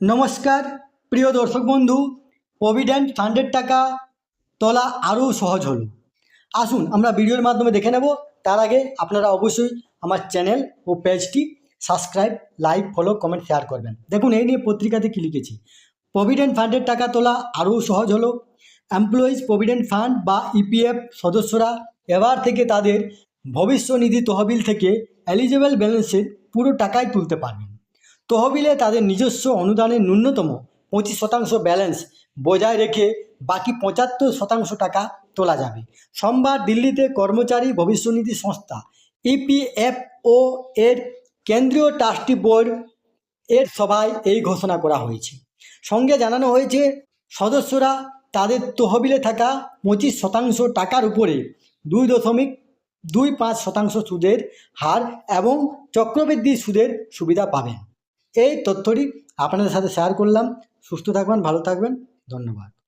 নমস্কার প্রিয় দর্শক বন্ধু, প্রভিডেন্ট ফান্ডের টাকা তোলা আরও সহজ হলো। আসুন আমরা ভিডিওর মাধ্যমে দেখে নেব। তার আগে আপনারা অবশ্যই আমার চ্যানেল ও পেজটি subscribe, like, follow, comment, share করবেন। দেখুন এই নিয়ে পত্রিকাতে কী লিখেছি। প্রভিডেন্ট ফান্ডের টাকা তোলা আরও সহজ হলো। এমপ্লয়িজ প্রভিডেন্ট ফান্ড বা ইপিএফ সদস্যরা এবার থেকে তাদের ভবিষ্যনিধি তহবিল থেকে এলিজেবল ব্যালেন্সের পুরো টাকাই তুলতে পারবেন। তহবিলে তাদের নিজস্ব অনুদানের ন্যূনতম 25% ব্যালেন্স বজায় রেখে বাকি 75% টাকা তোলা যাবে। সোমবার দিল্লিতে কর্মচারী ভবিষ্যনিধি সংস্থা ইপিএফও এর কেন্দ্রীয় ট্রাস্টি বোর্ড এর সভায় এই ঘোষণা করা হয়েছে। সঙ্গে জানানো হয়েছে সদস্যরা তাদের তহবিলে থাকা 25% টাকার উপরে 2.25% সুদের হার এবং চক্রবৃদ্ধি সুদের সুবিধা পাবেন। এই তথ্যটি আপনাদের সাথে শেয়ার করলাম। সুস্থ থাকবেন, ভালো থাকবেন, ধন্যবাদ।